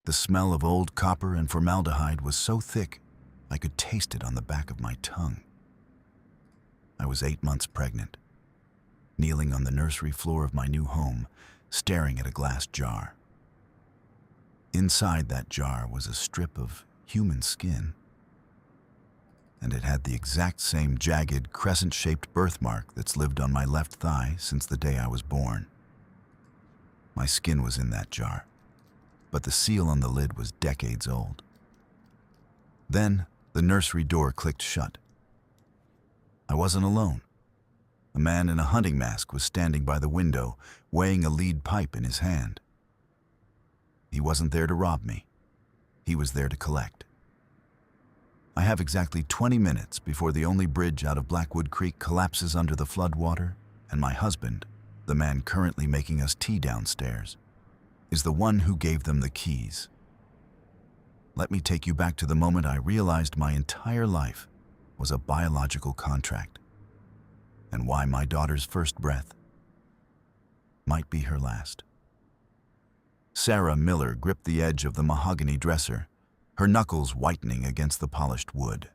The smell of old copper and formaldehyde was so thick, I could taste it on the back of my tongue. I was 8 months pregnant, kneeling on the nursery floor of my new home, staring at a glass jar. Inside that jar was a strip of human skin, and it had the exact same jagged, crescent-shaped birthmark that's lived on my left thigh since the day I was born. My skin was in that jar, but the seal on the lid was decades old. Then, the nursery door clicked shut. I wasn't alone. A man in a hunting mask was standing by the window, weighing a lead pipe in his hand. He wasn't there to rob me. He was there to collect. I have exactly 20 minutes before the only bridge out of Blackwood Creek collapses under the floodwater, and my husband, the man currently making us tea downstairs, is the one who gave them the keys. Let me take you back to the moment I realized my entire life was a biological contract, and why my daughter's first breath might be her last. Sarah Miller gripped the edge of the mahogany dresser, her knuckles whitening against the polished wood.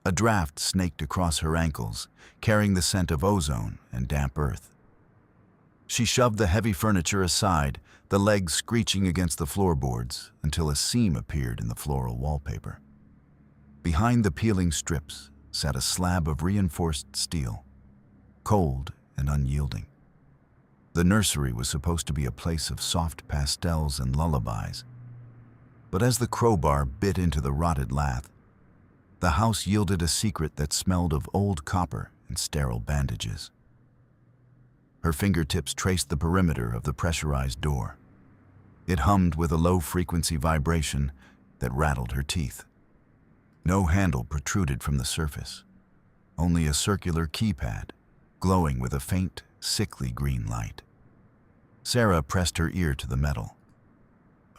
A draft snaked across her ankles, carrying the scent of ozone and damp earth. She shoved the heavy furniture aside, the legs screeching against the floorboards until a seam appeared in the floral wallpaper. Behind the peeling strips sat a slab of reinforced steel, cold and unyielding. The nursery was supposed to be a place of soft pastels and lullabies, but as the crowbar bit into the rotted lath, the house yielded a secret that smelled of old copper and sterile bandages. Her fingertips traced the perimeter of the pressurized door. It hummed with a low-frequency vibration that rattled her teeth. No handle protruded from the surface, only a circular keypad, glowing with a faint, sickly green light. Sarah pressed her ear to the metal.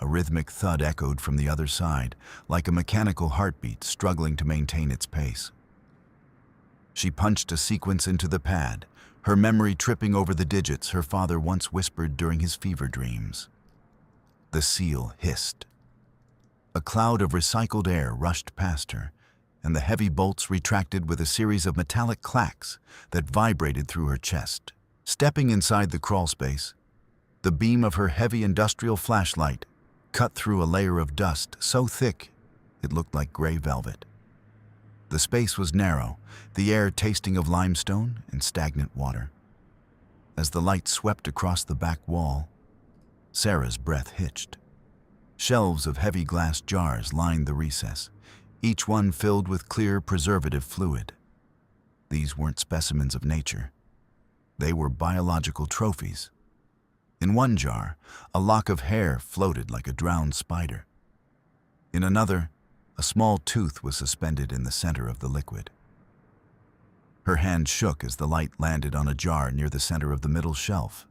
A rhythmic thud echoed from the other side, like a mechanical heartbeat struggling to maintain its pace. She punched a sequence into the pad, her memory tripping over the digits her father once whispered during his fever dreams. The seal hissed. A cloud of recycled air rushed past her, and the heavy bolts retracted with a series of metallic clacks that vibrated through her chest. Stepping inside the crawlspace, the beam of her heavy industrial flashlight cut through a layer of dust so thick it looked like gray velvet. The space was narrow, the air tasting of limestone and stagnant water. As the light swept across the back wall, Sarah's breath hitched. Shelves of heavy glass jars lined the recess, each one filled with clear preservative fluid. These weren't specimens of nature. They were biological trophies. In one jar, a lock of hair floated like a drowned spider. In another, a small tooth was suspended in the center of the liquid. Her hand shook as the light landed on a jar near the center of the middle shelf.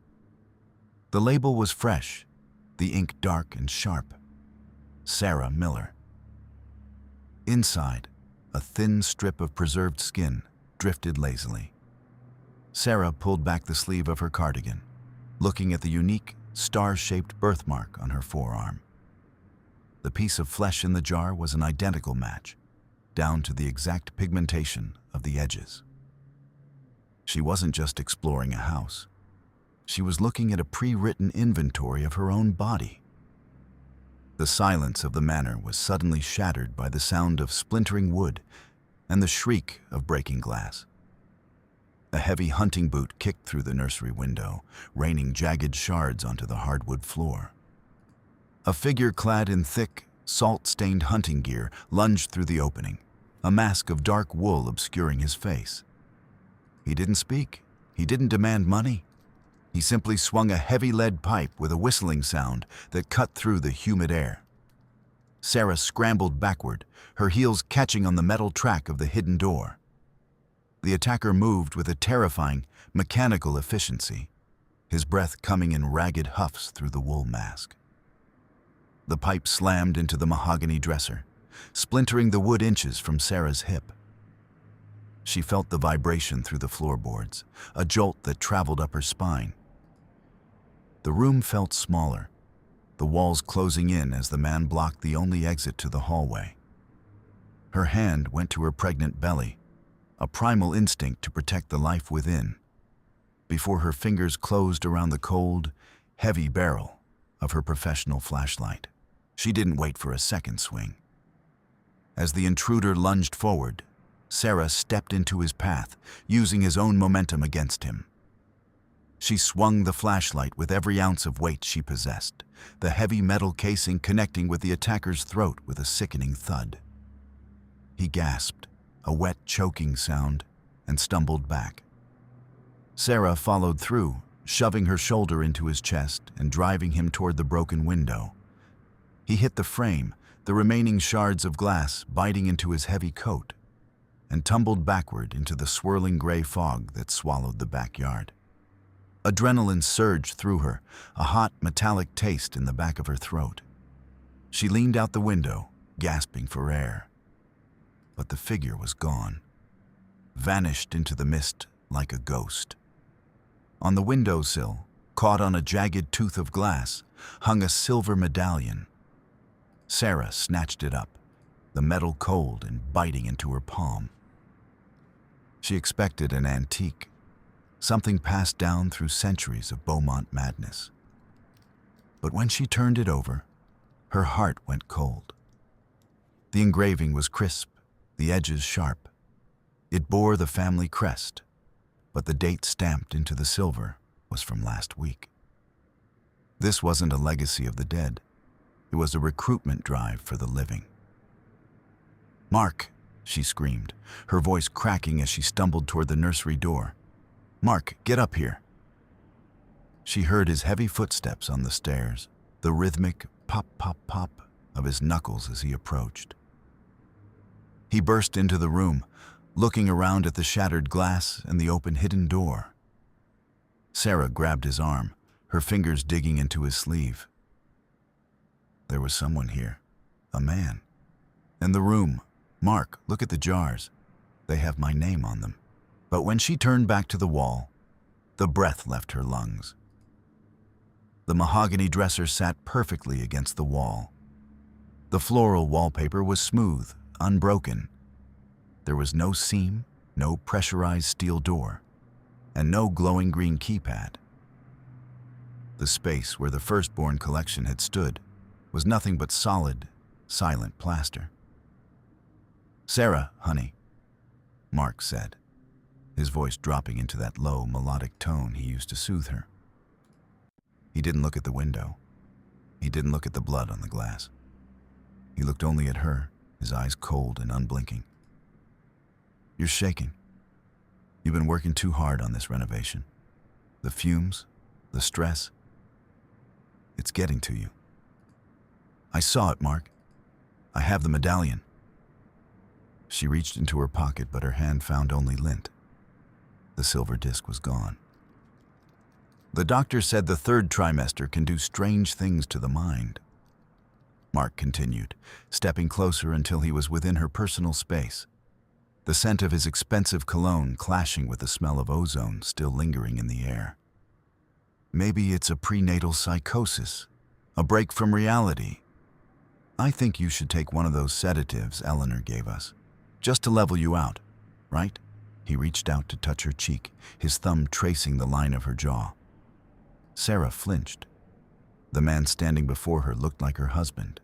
The label was fresh, the ink dark and sharp. Sarah Miller. Inside, a thin strip of preserved skin drifted lazily. Sarah pulled back the sleeve of her cardigan, looking at the unique, star-shaped birthmark on her forearm. The piece of flesh in the jar was an identical match, down to the exact pigmentation of the edges. She wasn't just exploring a house. She was looking at a pre-written inventory of her own body. The silence of the manor was suddenly shattered by the sound of splintering wood and the shriek of breaking glass. A heavy hunting boot kicked through the nursery window, raining jagged shards onto the hardwood floor. A figure clad in thick, salt-stained hunting gear lunged through the opening, a mask of dark wool obscuring his face. He didn't speak. He didn't demand money. He simply swung a heavy lead pipe with a whistling sound that cut through the humid air. Sarah scrambled backward, her heels catching on the metal track of the hidden door. The attacker moved with a terrifying, mechanical efficiency, his breath coming in ragged huffs through the wool mask. The pipe slammed into the mahogany dresser, splintering the wood inches from Sarah's hip. She felt the vibration through the floorboards, a jolt that traveled up her spine. The room felt smaller, the walls closing in as the man blocked the only exit to the hallway. Her hand went to her pregnant belly, a primal instinct to protect the life within, before her fingers closed around the cold, heavy barrel of her professional flashlight. She didn't wait for a second swing. As the intruder lunged forward, Sarah stepped into his path, using his own momentum against him. She swung the flashlight with every ounce of weight she possessed, the heavy metal casing connecting with the attacker's throat with a sickening thud. He gasped, a wet, choking sound, and stumbled back. Sarah followed through, shoving her shoulder into his chest and driving him toward the broken window. He hit the frame, the remaining shards of glass biting into his heavy coat, and tumbled backward into the swirling gray fog that swallowed the backyard. Adrenaline surged through her, a hot, metallic taste in the back of her throat. She leaned out the window, gasping for air. But the figure was gone, vanished into the mist like a ghost. On the windowsill, caught on a jagged tooth of glass, hung a silver medallion. Sarah snatched it up, the metal cold and biting into her palm. She expected an antique, something passed down through centuries of Beaumont madness. But when she turned it over, her heart went cold. The engraving was crisp, the edges sharp. It bore the family crest, but the date stamped into the silver was from last week. This wasn't a legacy of the dead. It was a recruitment drive for the living. "Mark!" she screamed, her voice cracking as she stumbled toward the nursery door. "Mark, get up here." She heard his heavy footsteps on the stairs, the rhythmic pop, pop, pop of his knuckles as he approached. He burst into the room, looking around at the shattered glass and the open hidden door. Sarah grabbed his arm, her fingers digging into his sleeve. There was someone here, a man. "In the room. Mark, look at the jars. They have my name on them." But when she turned back to the wall, the breath left her lungs. The mahogany dresser sat perfectly against the wall. The floral wallpaper was smooth, unbroken. There was no seam, no pressurized steel door, and no glowing green keypad. The space where the firstborn collection had stood was nothing but solid, silent plaster. "Sarah, honey," Mark said, his voice dropping into that low, melodic tone he used to soothe her. He didn't look at the window. He didn't look at the blood on the glass. He looked only at her, his eyes cold and unblinking. "You're shaking. You've been working too hard on this renovation. The fumes, the stress, it's getting to you." "I saw it, Mark. I have the medallion." She reached into her pocket, but her hand found only lint. The silver disc was gone. "The doctor said the third trimester can do strange things to the mind," Mark continued, stepping closer until he was within her personal space, the scent of his expensive cologne clashing with the smell of ozone still lingering in the air. "Maybe it's a prenatal psychosis, a break from reality. I think you should take one of those sedatives Eleanor gave us, just to level you out, right?" He reached out to touch her cheek, his thumb tracing the line of her jaw. Sarah flinched. The man standing before her looked like her husband,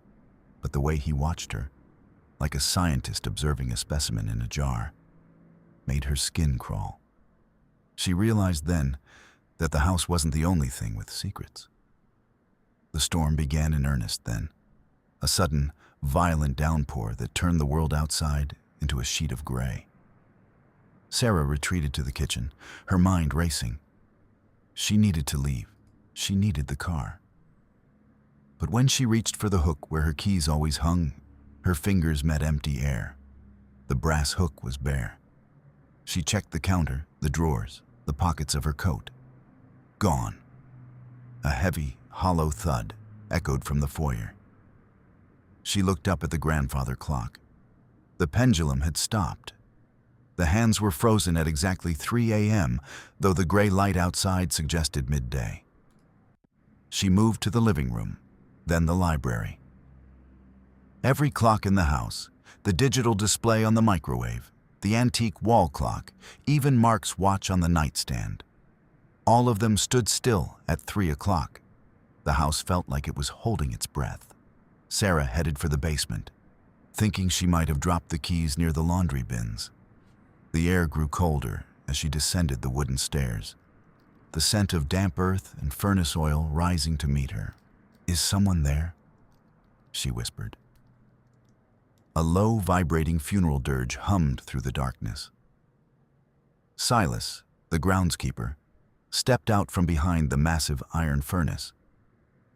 but the way he watched her, like a scientist observing a specimen in a jar, made her skin crawl. She realized then that the house wasn't the only thing with secrets. The storm began in earnest then, a sudden, violent downpour that turned the world outside into a sheet of gray. Sarah retreated to the kitchen, her mind racing. She needed to leave. She needed the car. But when she reached for the hook where her keys always hung, her fingers met empty air. The brass hook was bare. She checked the counter, the drawers, the pockets of her coat. Gone. A heavy, hollow thud echoed from the foyer. She looked up at the grandfather clock. The pendulum had stopped. The hands were frozen at exactly 3 a.m., though the gray light outside suggested midday. She moved to the living room, then the library. Every clock in the house, the digital display on the microwave, the antique wall clock, even Mark's watch on the nightstand. All of them stood still at 3 o'clock. The house felt like it was holding its breath. Sarah headed for the basement, thinking she might have dropped the keys near the laundry bins. The air grew colder as she descended the wooden stairs, the scent of damp earth and furnace oil rising to meet her. "Is someone there?" she whispered. A low, vibrating funeral dirge hummed through the darkness. Silas, the groundskeeper, stepped out from behind the massive iron furnace.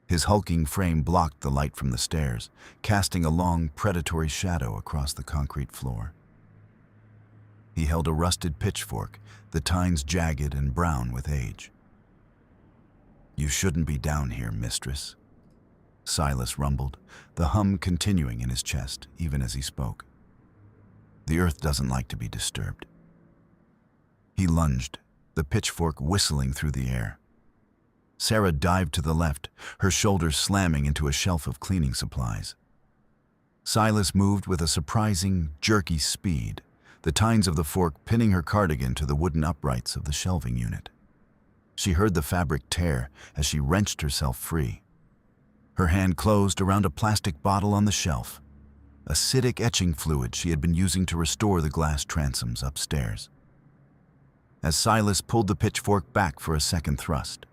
His hulking frame blocked the light from the stairs, casting a long, predatory shadow across the concrete floor. He held a rusted pitchfork, the tines jagged and brown with age. "You shouldn't be down here, mistress," Silas rumbled, the hum continuing in his chest even as he spoke. "The earth doesn't like to be disturbed." He lunged, the pitchfork whistling through the air. Sarah dived to the left, her shoulders slamming into a shelf of cleaning supplies. Silas moved with a surprising, jerky speed, the tines of the fork pinning her cardigan to the wooden uprights of the shelving unit. She heard the fabric tear as she wrenched herself free. Her hand closed around a plastic bottle on the shelf, acidic etching fluid she had been using to restore the glass transoms upstairs. As Silas pulled the pitchfork back for a second thrust,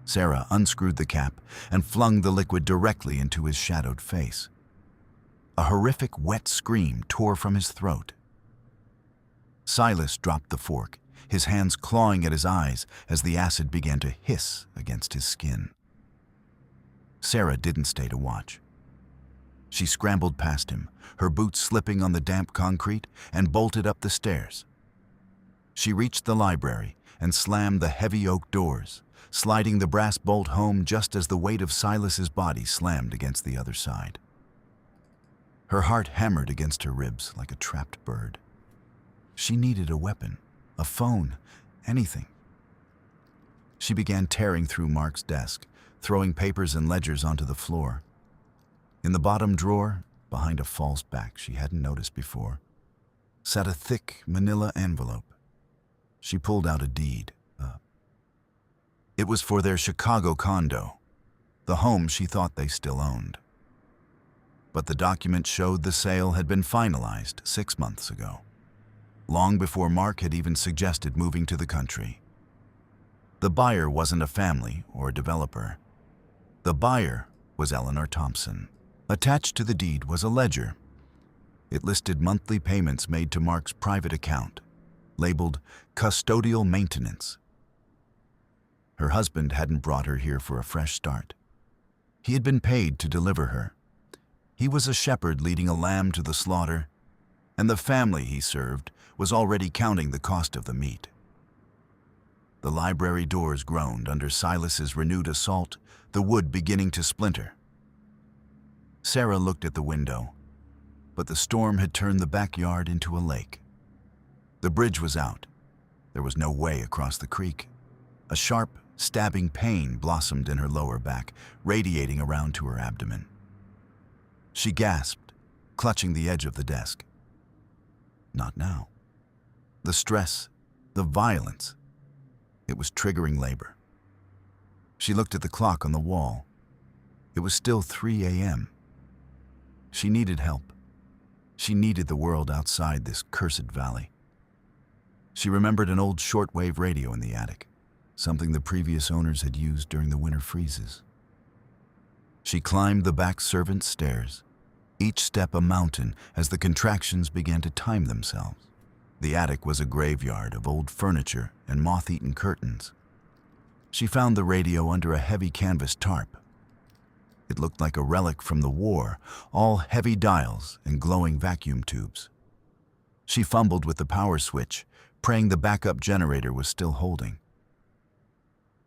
Sarah unscrewed the cap and flung the liquid directly into his shadowed face. A horrific wet scream tore from his throat. Silas dropped the fork, his hands clawing at his eyes as the acid began to hiss against his skin. Sarah didn't stay to watch. She scrambled past him, her boots slipping on the damp concrete, and bolted up the stairs. She reached the library and slammed the heavy oak doors, sliding the brass bolt home just as the weight of Silas's body slammed against the other side. Her heart hammered against her ribs like a trapped bird. She needed a weapon, a phone, anything. She began tearing through Mark's desk, throwing papers and ledgers onto the floor. In the bottom drawer, behind a false back she hadn't noticed before, sat a thick manila envelope. She pulled out a deed. It was for their Chicago condo, the home she thought they still owned. But the document showed the sale had been finalized 6 months ago, long before Mark had even suggested moving to the country. The buyer wasn't a family or a developer. The buyer was Eleanor Thompson. Attached to the deed was a ledger. It listed monthly payments made to Mark's private account, labeled custodial maintenance. Her husband hadn't brought her here for a fresh start. He had been paid to deliver her. He was a shepherd leading a lamb to the slaughter, and the family he served was already counting the cost of the meat. The library doors groaned under Silas's renewed assault, the wood beginning to splinter. Sarah looked at the window, but the storm had turned the backyard into a lake. The bridge was out. There was no way across the creek. A sharp, stabbing pain blossomed in her lower back, radiating around to her abdomen. She gasped, clutching the edge of the desk. Not now. The stress, the violence, it was triggering labor. She looked at the clock on the wall. It was still 3 a.m. She needed help. She needed the world outside this cursed valley. She remembered an old shortwave radio in the attic, something the previous owners had used during the winter freezes. She climbed the back servants' stairs, each step a mountain as the contractions began to time themselves. The attic was a graveyard of old furniture and moth-eaten curtains. She found the radio under a heavy canvas tarp. It looked like a relic from the war, all heavy dials and glowing vacuum tubes. She fumbled with the power switch, praying the backup generator was still holding.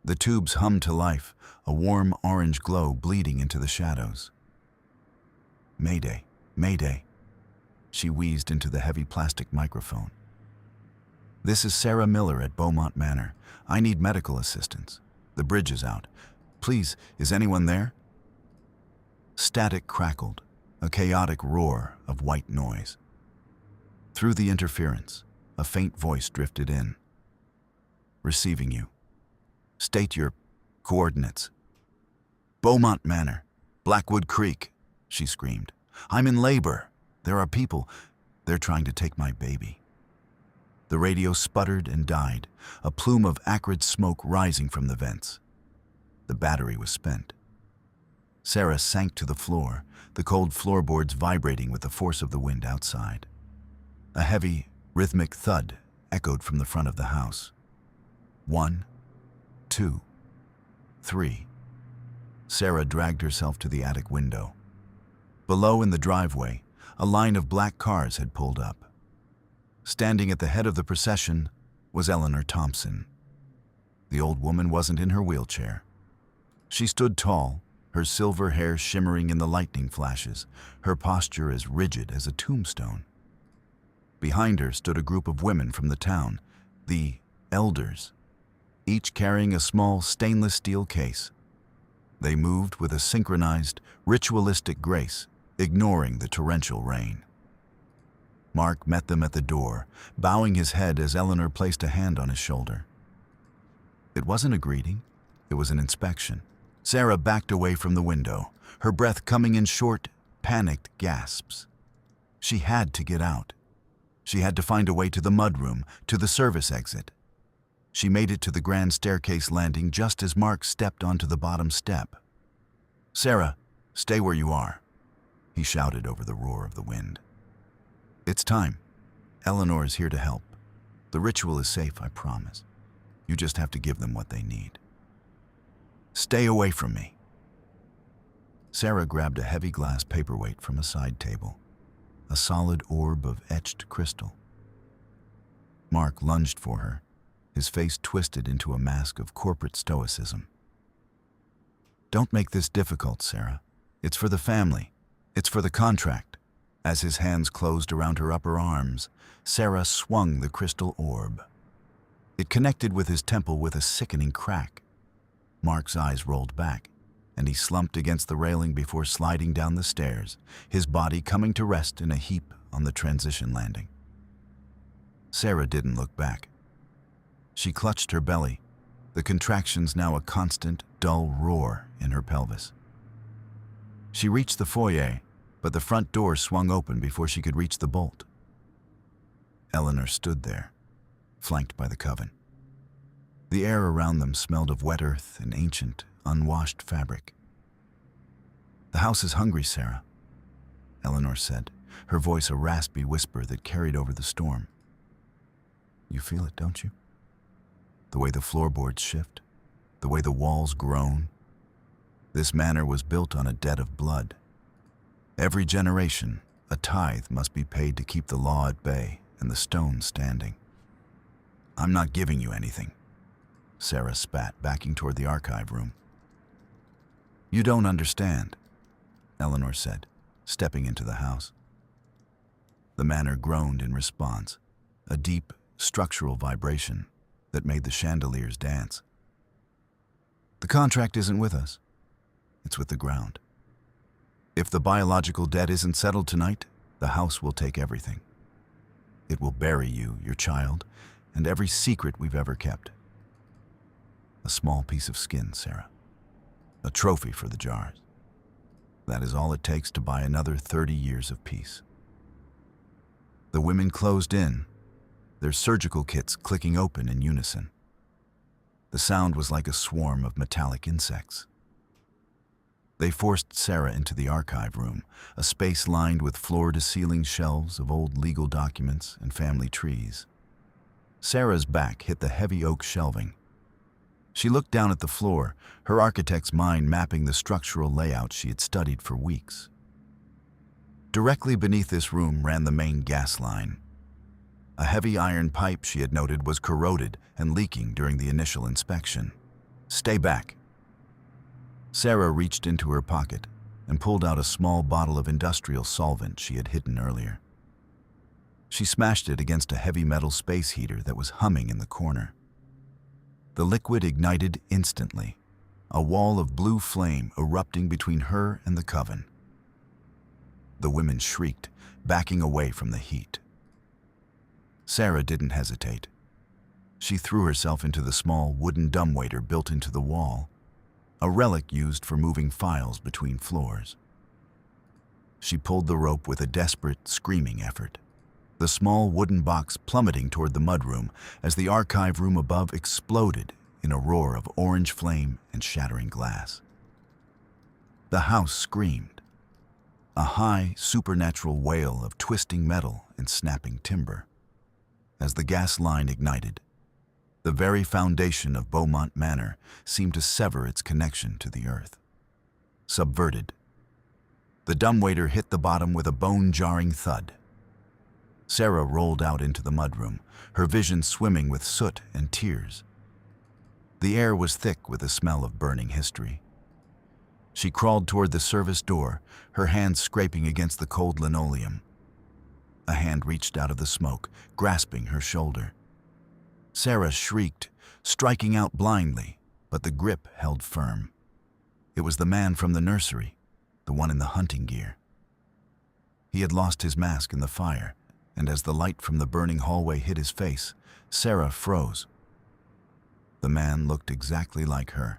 The tubes hummed to life, a warm orange glow bleeding into the shadows. "Mayday, Mayday," she wheezed into the heavy plastic microphone. "This is Sarah Miller at Beaumont Manor. I need medical assistance. The bridge is out. Please, is anyone there?" Static crackled, a chaotic roar of white noise. Through the interference, a faint voice drifted in. "Receiving you. State your coordinates." "Beaumont Manor, Blackwood Creek," she screamed. "I'm in labor. There are people. They're trying to take my baby." The radio sputtered and died, a plume of acrid smoke rising from the vents. The battery was spent. Sarah sank to the floor, the cold floorboards vibrating with the force of the wind outside. A heavy, rhythmic thud echoed from the front of the house. 1, 2, 3. Sarah dragged herself to the attic window. Below in the driveway, a line of black cars had pulled up. Standing at the head of the procession was Eleanor Thompson. The old woman wasn't in her wheelchair. She stood tall, her silver hair shimmering in the lightning flashes, her posture as rigid as a tombstone. Behind her stood a group of women from the town, the elders, each carrying a small stainless steel case. They moved with a synchronized, ritualistic grace, ignoring the torrential rain. Mark met them at the door, bowing his head as Eleanor placed a hand on his shoulder. It wasn't a greeting, it was an inspection. Sarah backed away from the window, her breath coming in short, panicked gasps. She had to get out. She had to find a way to the mudroom, to the service exit. She made it to the grand staircase landing just as Mark stepped onto the bottom step. "Sarah, stay where you are," he shouted over the roar of the wind. "It's time. Eleanor is here to help. The ritual is safe, I promise. You just have to give them what they need. Stay away from me." Sarah grabbed a heavy glass paperweight from a side table, a solid orb of etched crystal. Mark lunged for her, his face twisted into a mask of corporate stoicism. "Don't make this difficult, Sarah. It's for the family. It's for the contract." As his hands closed around her upper arms, Sarah swung the crystal orb. It connected with his temple with a sickening crack. Mark's eyes rolled back, and he slumped against the railing before sliding down the stairs, his body coming to rest in a heap on the transition landing. Sarah didn't look back. She clutched her belly, the contractions now a constant, dull roar in her pelvis. She reached the foyer, but the front door swung open before she could reach the bolt. Eleanor stood there, flanked by the coven. The air around them smelled of wet earth and ancient, unwashed fabric. "The house is hungry, Sarah," Eleanor said, her voice a raspy whisper that carried over the storm. "You feel it, don't you? The way the floorboards shift, the way the walls groan. This manor was built on a debt of blood. Every generation, a tithe must be paid to keep the law at bay and the stone standing. I'm not giving you anything," Sarah spat, backing toward the archive room. "You don't understand," Eleanor said, stepping into the house. The manor groaned in response, a deep, structural vibration that made the chandeliers dance. "The contract isn't with us. It's with the ground. If the biological debt isn't settled tonight, the house will take everything. It will bury you, your child, and every secret we've ever kept. A small piece of skin, Sarah. A trophy for the jars. That is all it takes to buy another 30 years of peace." The women closed in, their surgical kits clicking open in unison. The sound was like a swarm of metallic insects. They forced Sarah into the archive room, a space lined with floor-to-ceiling shelves of old legal documents and family trees. Sarah's back hit the heavy oak shelving. She looked down at the floor, her architect's mind mapping the structural layout she had studied for weeks. Directly beneath this room ran the main gas line. A heavy iron pipe she had noted was corroded and leaking during the initial inspection. "Stay back." Sarah reached into her pocket and pulled out a small bottle of industrial solvent she had hidden earlier. She smashed it against a heavy metal space heater that was humming in the corner. The liquid ignited instantly, a wall of blue flame erupting between her and the coven. The women shrieked, backing away from the heat. Sarah didn't hesitate. She threw herself into the small wooden dumbwaiter built into the wall, a relic used for moving files between floors. She pulled the rope with a desperate, screaming effort, the small wooden box plummeting toward the mudroom as the archive room above exploded in a roar of orange flame and shattering glass. The house screamed, a high, supernatural wail of twisting metal and snapping timber. As the gas line ignited, the very foundation of Beaumont Manor seemed to sever its connection to the earth. Subverted, the dumbwaiter hit the bottom with a bone-jarring thud. Sarah rolled out into the mudroom, her vision swimming with soot and tears. The air was thick with the smell of burning history. She crawled toward the service door, her hands scraping against the cold linoleum. A hand reached out of the smoke, grasping her shoulder. Sarah shrieked, striking out blindly, but the grip held firm. It was the man from the nursery, the one in the hunting gear. He had lost his mask in the fire, and as the light from the burning hallway hit his face, Sarah froze. The man looked exactly like her.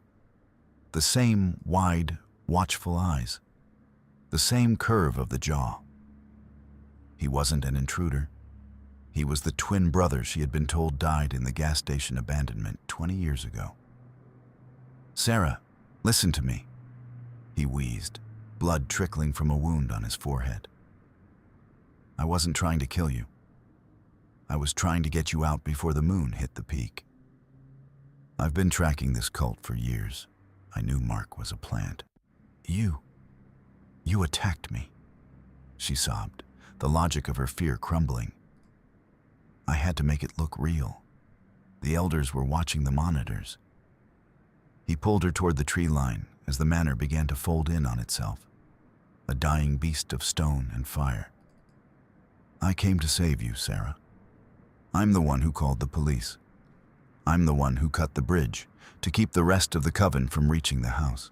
The same wide, watchful eyes. The same curve of the jaw. He wasn't an intruder. He was the twin brother she had been told died in the gas station abandonment 20 years ago. "Sarah, listen to me," he wheezed, blood trickling from a wound on his forehead. "I wasn't trying to kill you. I was trying to get you out before the moon hit the peak. I've been tracking this cult for years. I knew Mark was a plant. You attacked me," she sobbed, the logic of her fear crumbling. "I had to make it look real. The elders were watching the monitors." He pulled her toward the tree line as the manor began to fold in on itself, a dying beast of stone and fire. "I came to save you, Sarah. I'm the one who called the police. I'm the one who cut the bridge to keep the rest of the coven from reaching the house."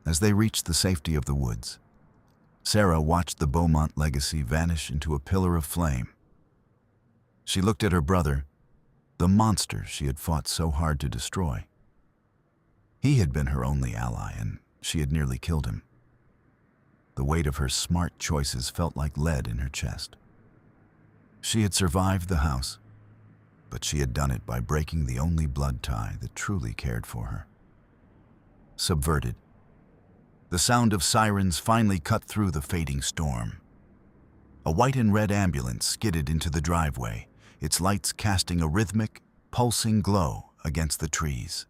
As they reached the safety of the woods, Sarah watched the Beaumont legacy vanish into a pillar of flame. She looked at her brother, the monster she had fought so hard to destroy. He had been her only ally, and she had nearly killed him. The weight of her smart choices felt like lead in her chest. She had survived the house, but she had done it by breaking the only blood tie that truly cared for her. Subverted. The sound of sirens finally cut through the fading storm. A white and red ambulance skidded into the driveway, its lights casting a rhythmic, pulsing glow against the trees.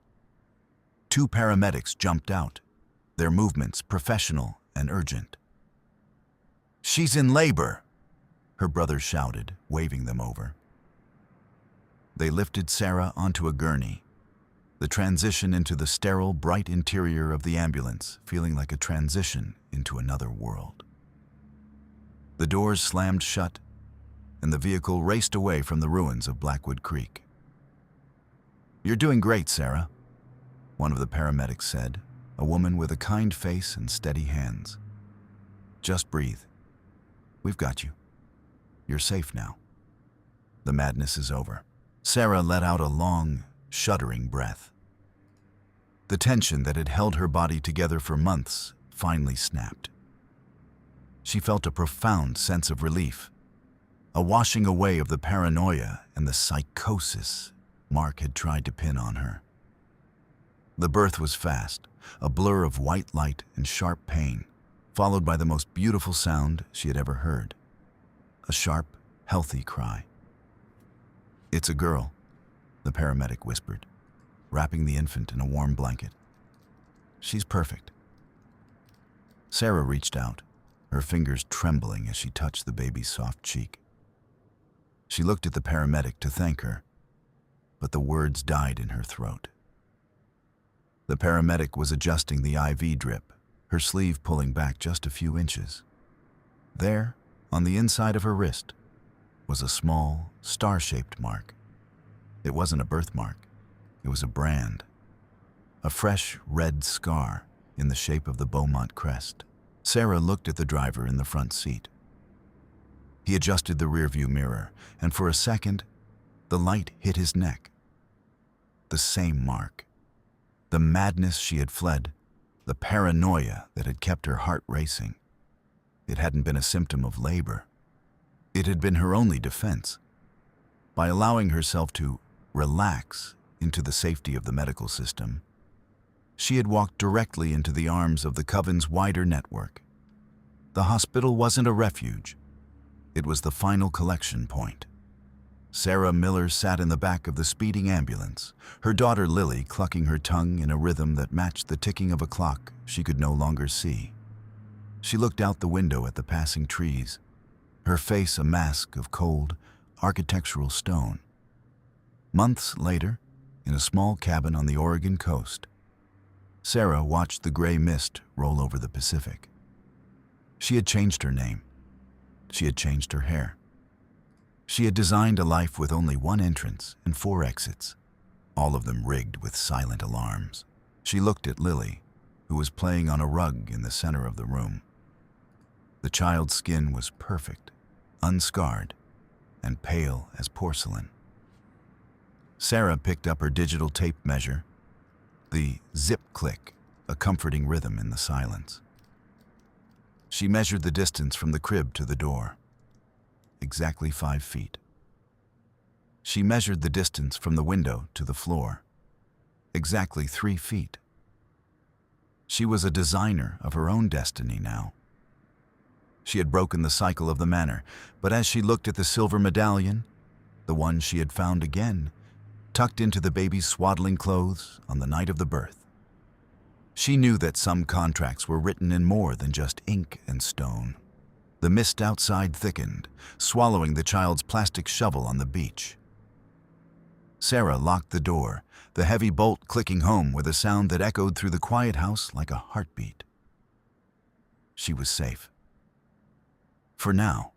2 paramedics jumped out, their movements professional and urgent. "She's in labor," her brother shouted, waving them over. They lifted Sarah onto a gurney, the transition into the sterile, bright interior of the ambulance feeling like a transition into another world. The doors slammed shut, and the vehicle raced away from the ruins of Blackwood Creek. "You're doing great, Sarah," one of the paramedics said, a woman with a kind face and steady hands. "Just breathe. We've got you. You're safe now. The madness is over." Sarah let out a long, shuddering breath. The tension that had held her body together for months finally snapped. She felt a profound sense of relief, a washing away of the paranoia and the psychosis Mark had tried to pin on her. The birth was fast, a blur of white light and sharp pain, followed by the most beautiful sound she had ever heard. A sharp, healthy cry. "It's a girl," the paramedic whispered, wrapping the infant in a warm blanket. "She's perfect." Sarah reached out, her fingers trembling as she touched the baby's soft cheek. She looked at the paramedic to thank her, but the words died in her throat. The paramedic was adjusting the IV drip, her sleeve pulling back just a few inches. There, on the inside of her wrist, was a small, star-shaped mark. It wasn't a birthmark. It was a brand. A fresh red scar in the shape of the Beaumont crest. Sarah looked at the driver in the front seat. He adjusted the rearview mirror, and for a second, the light hit his neck. The same mark. The madness she had fled, the paranoia that had kept her heart racing. It hadn't been a symptom of labor. It had been her only defense. By allowing herself to relax into the safety of the medical system, she had walked directly into the arms of the Coven's wider network. The hospital wasn't a refuge. It was the final collection point. Sarah Miller sat in the back of the speeding ambulance, her daughter Lily clucking her tongue in a rhythm that matched the ticking of a clock she could no longer see. She looked out the window at the passing trees, her face a mask of cold, architectural stone. Months later, in a small cabin on the Oregon coast, Sarah watched the gray mist roll over the Pacific. She had changed her name. She had changed her hair. She had designed a life with only one entrance and 4 exits, all of them rigged with silent alarms. She looked at Lily, who was playing on a rug in the center of the room. The child's skin was perfect, unscarred, and pale as porcelain. Sarah picked up her digital tape measure, the zip click, a comforting rhythm in the silence. She measured the distance from the crib to the door. Exactly 5 feet. She measured the distance from the window to the floor. Exactly 3 feet. She was a designer of her own destiny now. She had broken the cycle of the manor, but as she looked at the silver medallion, the one she had found again, tucked into the baby's swaddling clothes on the night of the birth, she knew that some contracts were written in more than just ink and stone. The mist outside thickened, swallowing the child's plastic shovel on the beach. Sarah locked the door, the heavy bolt clicking home with a sound that echoed through the quiet house like a heartbeat. She was safe. For now.